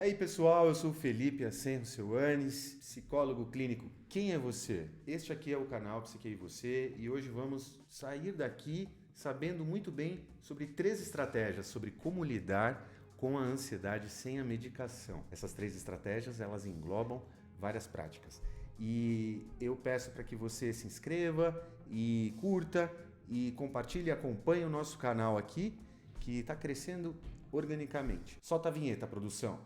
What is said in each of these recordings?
E aí pessoal, eu sou o Felipe Ascenso Anes, psicólogo clínico. Quem é você? Este aqui é o canal Psique e Você e hoje vamos sair daqui sabendo muito bem sobre 3 estratégias sobre como lidar com a ansiedade sem a medicação. Essas 3 estratégias elas englobam várias práticas e eu peço para que você se inscreva e curta e compartilhe e acompanhe o nosso canal aqui que está crescendo organicamente. Solta a vinheta, produção.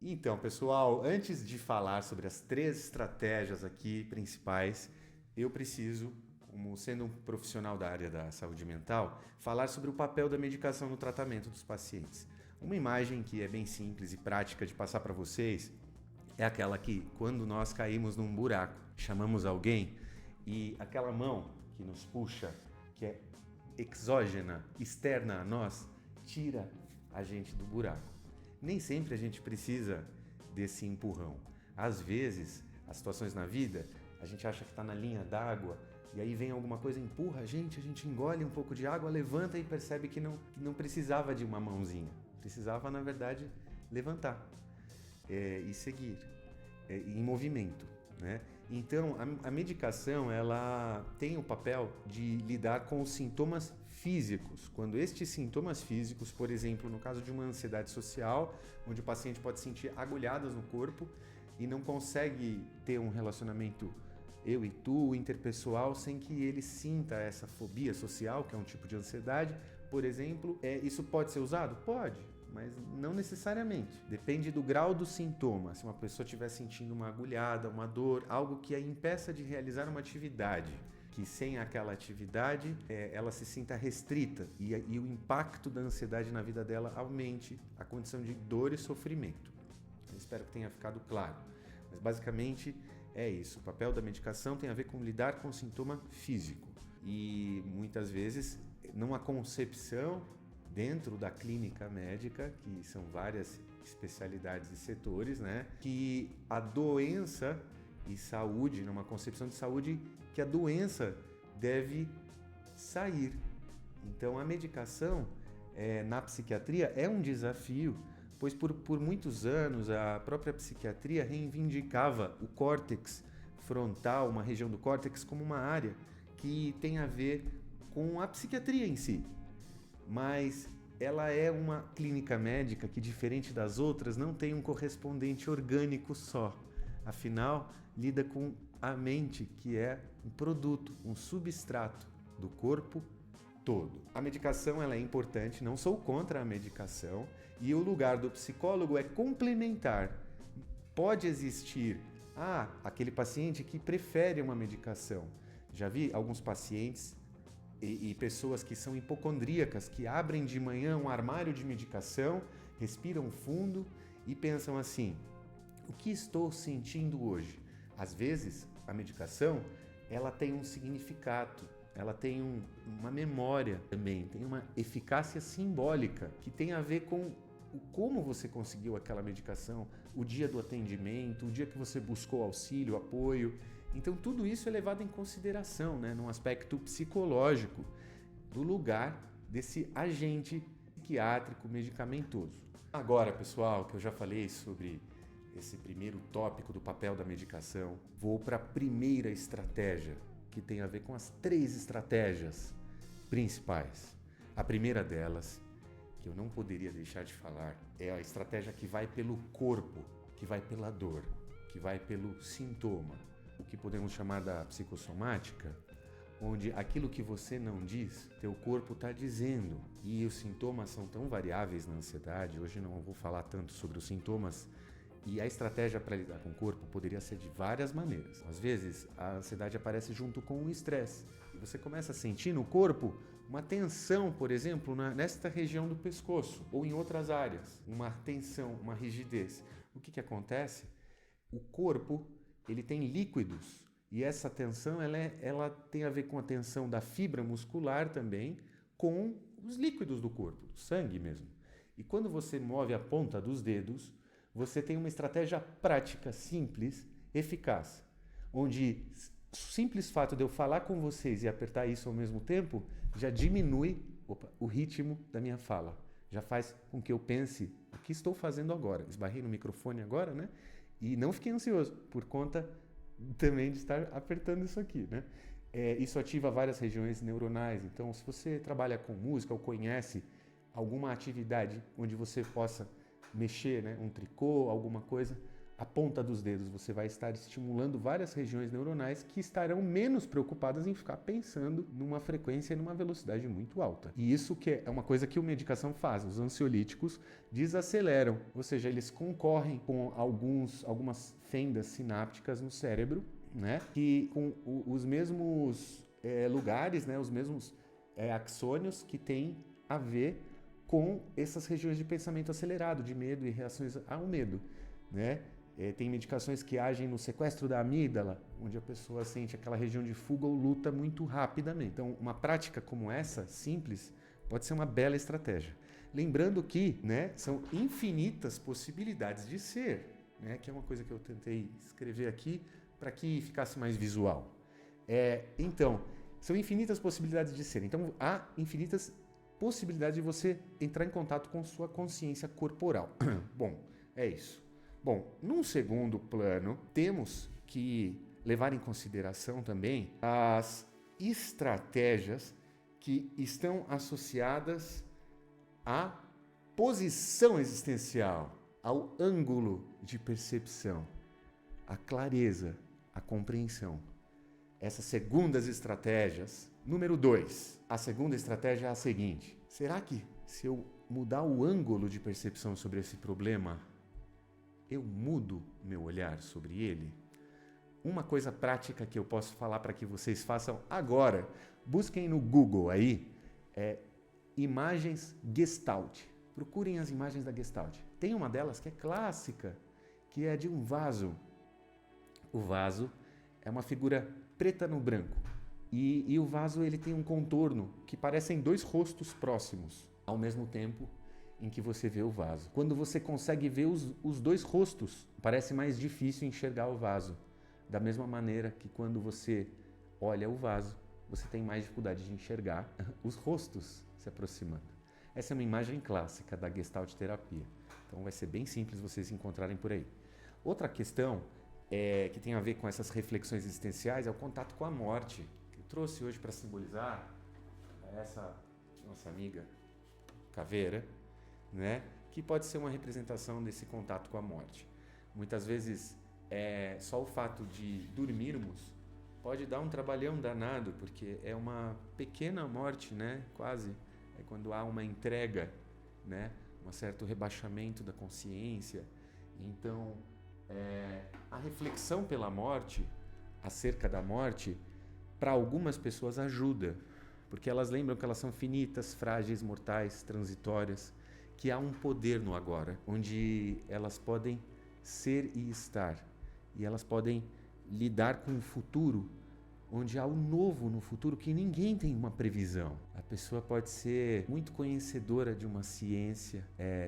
Então, pessoal, antes de falar sobre as 3 estratégias aqui principais, eu preciso, como sendo um profissional da área da saúde mental, falar sobre o papel da medicação no tratamento dos pacientes. Uma imagem que é bem simples e prática de passar para vocês é aquela que, quando nós caímos num buraco, chamamos alguém e aquela mão que nos puxa, que é exógena, externa a nós, tira a gente do buraco. Nem sempre a gente precisa desse empurrão. Às vezes, as situações na vida, a gente acha que está na linha d'água e aí vem alguma coisa, empurra a gente engole um pouco de água, levanta e percebe que não precisava de uma mãozinha. Precisava, na verdade, levantar e seguir em movimento, né? Então, a medicação ela tem o papel de lidar com os sintomas físicos. Quando estes sintomas físicos, por exemplo, no caso de uma ansiedade social, onde o paciente pode sentir agulhadas no corpo e não consegue ter um relacionamento eu e tu, interpessoal, sem que ele sinta essa fobia social, que é um tipo de ansiedade, por exemplo, isso pode ser usado? Pode, mas não necessariamente. Depende do grau do sintoma. Se uma pessoa estiver sentindo uma agulhada, uma dor, algo que a impeça de realizar uma atividade, que sem aquela atividade ela se sinta restrita e o impacto da ansiedade na vida dela aumente a condição de dor e sofrimento. Eu espero que tenha ficado claro. Mas basicamente é isso. O papel da medicação tem a ver com lidar com o sintoma físico. E muitas vezes, numa concepção dentro da clínica médica, que são várias especialidades e setores, né, que a doença e saúde, numa concepção de saúde, que a doença deve sair. Então a medicação na psiquiatria é um desafio, pois por muitos anos a própria psiquiatria reivindicava o córtex frontal, uma região do córtex, como uma área que tem a ver com a psiquiatria em si. Mas ela é uma clínica médica que, diferente das outras, não tem um correspondente orgânico só. Afinal, lida com a mente, que é um produto, um substrato do corpo todo. A medicação ela é importante, não sou contra a medicação, e o lugar do psicólogo é complementar. Pode existir aquele paciente que prefere uma medicação. Já vi alguns pacientes e pessoas que são hipocondríacas, que abrem de manhã um armário de medicação, respiram fundo e pensam assim: o que estou sentindo hoje? Às vezes, a medicação ela tem um significado, ela tem uma memória também, tem uma eficácia simbólica que tem a ver com como você conseguiu aquela medicação, o dia do atendimento, o dia que você buscou auxílio, apoio. Então tudo isso é levado em consideração, né, num aspecto psicológico do lugar desse agente psiquiátrico medicamentoso. Agora, pessoal, que eu já falei sobre esse primeiro tópico do papel da medicação, vou para a primeira estratégia, que tem a ver com as 3 estratégias principais. A primeira delas, que eu não poderia deixar de falar, é a estratégia que vai pelo corpo, que vai pela dor, que vai pelo sintoma, o que podemos chamar da psicossomática, onde aquilo que você não diz, teu corpo está dizendo. E os sintomas são tão variáveis na ansiedade, hoje não vou falar tanto sobre os sintomas, e a estratégia para lidar com o corpo poderia ser de várias maneiras. Às vezes, a ansiedade aparece junto com o estresse. E você começa a sentir no corpo uma tensão, por exemplo, nesta região do pescoço ou em outras áreas. Uma tensão, uma rigidez. O que acontece? O corpo ele tem líquidos. E essa tensão ela tem a ver com a tensão da fibra muscular também, com os líquidos do corpo, do sangue mesmo. E quando você move a ponta dos dedos, você tem uma estratégia prática, simples, eficaz, onde o simples fato de eu falar com vocês e apertar isso ao mesmo tempo já diminui o ritmo da minha fala. Já faz com que eu pense o que estou fazendo agora. Esbarrei no microfone agora, né? E não fiquei ansioso por conta também de estar apertando isso aqui, né? Isso ativa várias regiões neuronais. Então, se você trabalha com música ou conhece alguma atividade onde você possa mexer, né, um tricô, alguma coisa, a ponta dos dedos você vai estar estimulando várias regiões neuronais que estarão menos preocupadas em ficar pensando numa frequência e numa velocidade muito alta. E isso que é uma coisa que a medicação faz. Os ansiolíticos desaceleram, ou seja, eles concorrem com algumas fendas sinápticas no cérebro, né, que com os mesmos lugares, né, os mesmos axônios que têm a ver com essas regiões de pensamento acelerado, de medo e reações ao medo, né? Tem medicações que agem no sequestro da amígdala, onde a pessoa sente aquela região de fuga ou luta muito rapidamente. Então, uma prática como essa, simples, pode ser uma bela estratégia. Lembrando que, né, são infinitas possibilidades de ser, né, que é uma coisa que eu tentei escrever aqui para que ficasse mais visual. Então, são infinitas possibilidades de ser. Então, há infinitas possibilidades de você entrar em contato com sua consciência corporal. Bom, é isso. Bom, num segundo plano, temos que levar em consideração também as estratégias que estão associadas à posição existencial, ao ângulo de percepção, à clareza, à compreensão. Essas segundas estratégias. Número 2. A segunda estratégia é a seguinte: será que se eu mudar o ângulo de percepção sobre esse problema, eu mudo meu olhar sobre ele? Uma coisa prática que eu posso falar para que vocês façam agora, busquem no Google aí, imagens Gestalt. Procurem as imagens da Gestalt. Tem uma delas que é clássica, que é de um vaso. O vaso é uma figura preta no branco. E o vaso ele tem um contorno que parecem dois rostos próximos, ao mesmo tempo em que você vê o vaso. Quando você consegue ver os dois rostos, parece mais difícil enxergar o vaso. Da mesma maneira que quando você olha o vaso, você tem mais dificuldade de enxergar os rostos se aproximando. Essa é uma imagem clássica da Gestalt terapia. Então vai ser bem simples vocês encontrarem por aí. Outra questão que tem a ver com essas reflexões existenciais é o contato com a morte. Eu trouxe hoje para simbolizar essa nossa amiga caveira, né? Que pode ser uma representação desse contato com a morte. Muitas vezes, só o fato de dormirmos pode dar um trabalhão danado, porque é uma pequena morte, né? Quase. É quando há uma entrega, né? Um certo rebaixamento da consciência. Então, a reflexão pela morte, acerca da morte, para algumas pessoas ajuda, porque elas lembram que elas são finitas, frágeis, mortais, transitórias, que há um poder no agora, onde elas podem ser e estar, e elas podem lidar com o futuro, onde há o novo no futuro que ninguém tem uma previsão. A pessoa pode ser muito conhecedora de uma ciência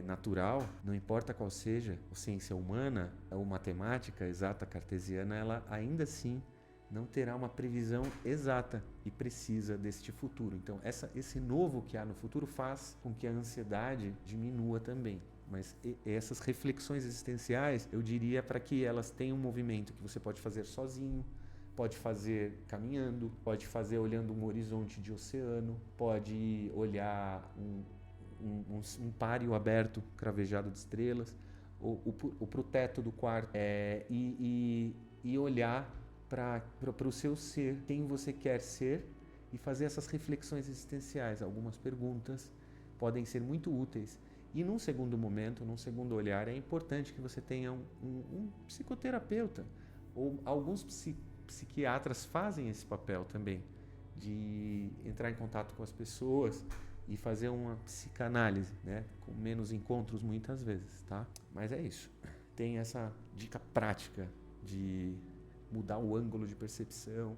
natural, não importa qual seja, ou ciência humana, ou matemática exata cartesiana, ela ainda assim não terá uma previsão exata e precisa deste futuro. Então, esse novo que há no futuro faz com que a ansiedade diminua também. Mas essas reflexões existenciais, eu diria para que elas tenham um movimento que você pode fazer sozinho, pode fazer caminhando, pode fazer olhando um horizonte de oceano, pode olhar um páreo aberto, cravejado de estrelas, ou para o teto do quarto, e olhar para o seu ser, quem você quer ser, e fazer essas reflexões existenciais. Algumas perguntas podem ser muito úteis. E num segundo momento, num segundo olhar, é importante que você tenha um psicoterapeuta, ou alguns psiquiatras fazem esse papel também, de entrar em contato com as pessoas e fazer uma psicanálise, né? Com menos encontros muitas vezes, tá? Mas é isso. Tem essa dica prática de mudar o ângulo de percepção,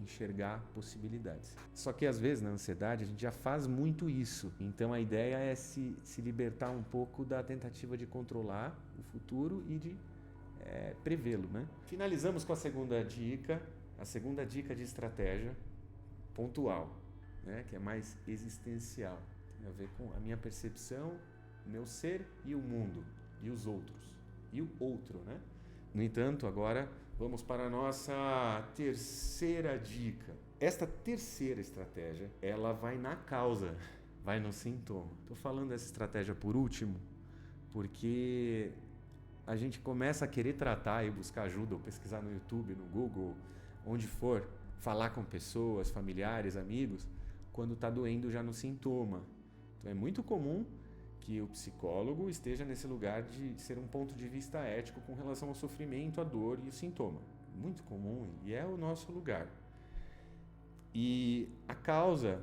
enxergar possibilidades. Só que às vezes na ansiedade a gente já faz muito isso. Então a ideia é se libertar um pouco da tentativa de controlar o futuro e de prevê-lo, né? Finalizamos com a segunda dica de estratégia pontual, né? Que é mais existencial. Tem a ver com a minha percepção, o meu ser e o mundo, e os outros, e o outro, né? No entanto, agora vamos para a nossa terceira dica. Esta terceira estratégia, ela vai na causa, vai no sintoma. Estou falando dessa estratégia por último, porque a gente começa a querer tratar e buscar ajuda, ou pesquisar no YouTube, no Google, onde for, falar com pessoas, familiares, amigos, quando está doendo já no sintoma. Então é muito comum que o psicólogo esteja nesse lugar de ser um ponto de vista ético com relação ao sofrimento, à dor e o sintoma. Muito comum e é o nosso lugar. E a causa,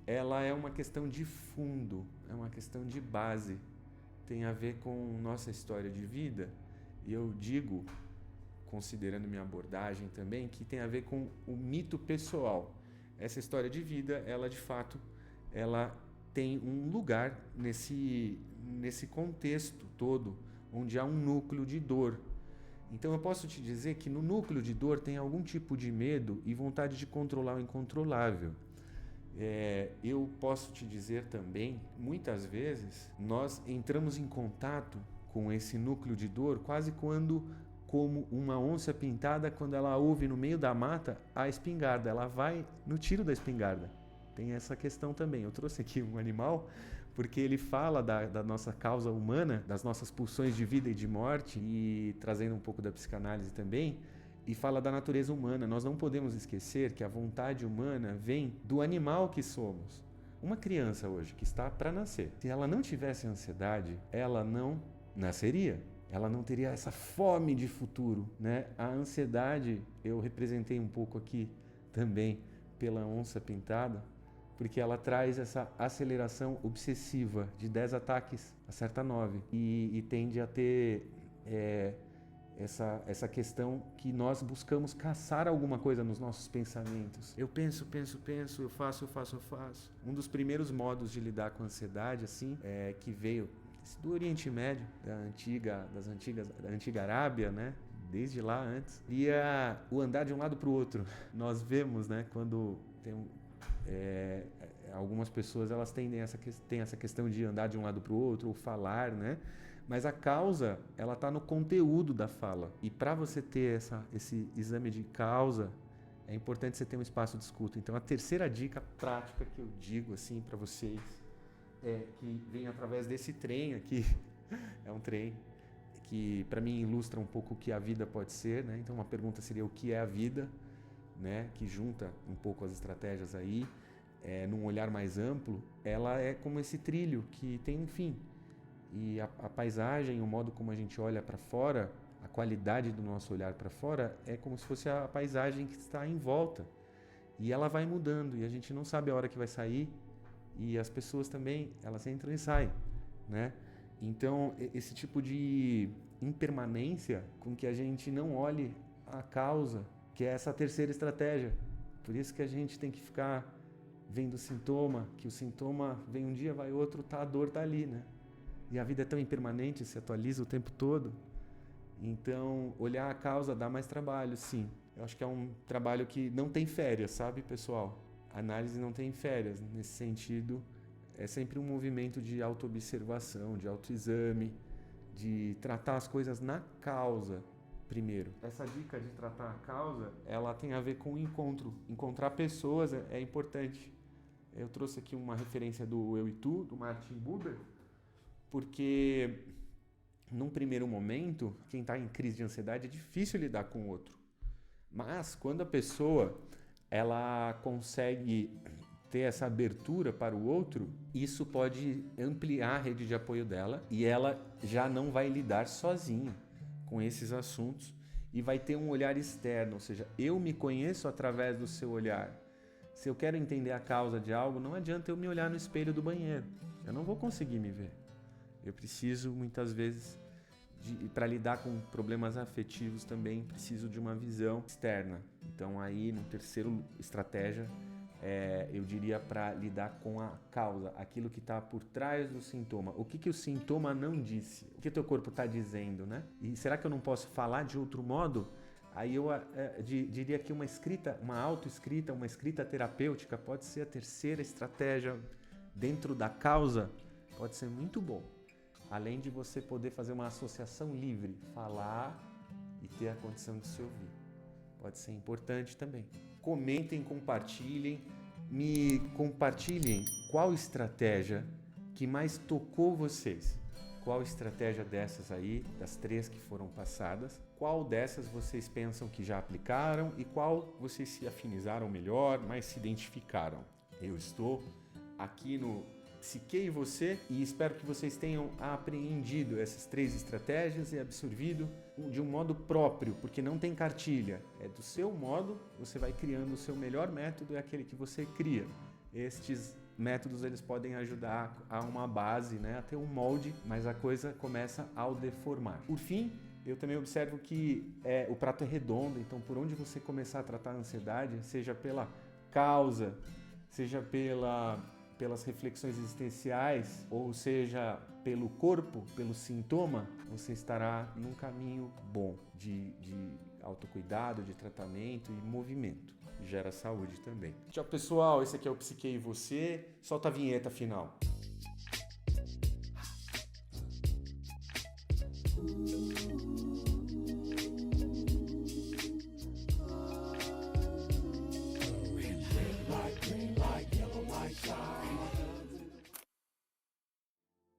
ela é uma questão de fundo, é uma questão de base. Tem a ver com nossa história de vida e eu digo, considerando minha abordagem também, que tem a ver com o mito pessoal. Essa história de vida, ela de fato, ela tem um lugar nesse contexto todo, onde há um núcleo de dor. Então eu posso te dizer que no núcleo de dor tem algum tipo de medo e vontade de controlar o incontrolável. Eu posso te dizer também, muitas vezes, nós entramos em contato com esse núcleo de dor quase como uma onça pintada quando ela ouve no meio da mata a espingarda, ela vai no tiro da espingarda. Tem essa questão também. Eu trouxe aqui um animal porque ele fala da nossa causa humana, das nossas pulsões de vida e de morte, e trazendo um pouco da psicanálise também, e fala da natureza humana. Nós não podemos esquecer que a vontade humana vem do animal que somos. Uma criança hoje que está para nascer, se ela não tivesse ansiedade, ela não nasceria. Ela não teria essa fome de futuro, né? A ansiedade, eu representei um pouco aqui também pela onça pintada, porque ela traz essa aceleração obsessiva de 10 ataques, acerta 9, e tende a ter essa questão que nós buscamos caçar alguma coisa nos nossos pensamentos. Eu penso, eu faço. Um dos primeiros modos de lidar com a ansiedade, assim, que veio do Oriente Médio, da antiga Arábia, né? Desde lá antes, e o andar de um lado para o outro. Nós vemos, né, quando tem algumas pessoas elas têm essa questão de andar de um lado para o outro ou falar, né? Mas a causa, ela está no conteúdo da fala. E para você ter esse exame de causa, é importante você ter um espaço de escuta. Então, a terceira dica prática que eu digo assim para vocês que vem através desse trem aqui. É um trem que para mim ilustra um pouco o que a vida pode ser, né? Então uma pergunta seria o que é a vida, né? Que junta um pouco as estratégias aí, num olhar mais amplo. Ela é como esse trilho que tem um fim. E a paisagem, o modo como a gente olha para fora, a qualidade do nosso olhar para fora é como se fosse a paisagem que está em volta. E ela vai mudando e a gente não sabe a hora que vai sair. E as pessoas também, elas entram e saem, né? Então, esse tipo de impermanência com que a gente não olhe a causa, que é essa terceira estratégia. Por isso que a gente tem que ficar vendo o sintoma, que o sintoma vem um dia, vai outro, a dor tá ali, né? E a vida é tão impermanente, se atualiza o tempo todo. Então, olhar a causa dá mais trabalho, sim. Eu acho que é um trabalho que não tem férias, sabe, pessoal? A análise não tem férias. Nesse sentido, é sempre um movimento de autoobservação, de autoexame, de tratar as coisas na causa primeiro. Essa dica de tratar a causa, ela tem a ver com o encontro. Encontrar pessoas é importante. Eu trouxe aqui uma referência do Eu e Tu, do Martin Buber, porque num primeiro momento, quem está em crise de ansiedade é difícil lidar com o outro. Mas quando a pessoa ela consegue ter essa abertura para o outro, isso pode ampliar a rede de apoio dela e ela já não vai lidar sozinha com esses assuntos e vai ter um olhar externo, ou seja, eu me conheço através do seu olhar. Se eu quero entender a causa de algo, não adianta eu me olhar no espelho do banheiro, eu não vou conseguir me ver. Eu preciso muitas vezes para lidar com problemas afetivos também preciso de uma visão externa. Então aí no terceiro estratégia, eu diria para lidar com a causa, aquilo que está por trás do sintoma. O que o sintoma não disse? O que o teu corpo está dizendo, né? E será que eu não posso falar de outro modo? Aí eu diria que uma escrita, uma autoescrita, uma escrita terapêutica pode ser a terceira estratégia dentro da causa, pode ser muito bom. Além de você poder fazer uma associação livre, falar e ter a condição de se ouvir. Pode ser importante também. Comentem, compartilhem, me compartilhem qual estratégia que mais tocou vocês. Qual estratégia dessas aí, das 3 que foram passadas, qual dessas vocês pensam que já aplicaram e qual vocês se afinizaram melhor, mais se identificaram. Eu estou aqui no Psique e Você e espero que vocês tenham apreendido essas 3 estratégias e absorvido de um modo próprio, porque não tem cartilha. É do seu modo, você vai criando o seu melhor método, é aquele que você cria. Estes métodos eles podem ajudar a uma base, né, a ter um molde, mas a coisa começa ao deformar. Por fim, eu também observo que o prato é redondo, então por onde você começar a tratar a ansiedade, seja pela causa, seja pelas reflexões existenciais, ou seja pelo corpo, pelo sintoma, você estará num caminho bom de autocuidado, de tratamento e movimento. Gera saúde também. Tchau, pessoal. Esse aqui é o Psique e Você. Solta a vinheta final.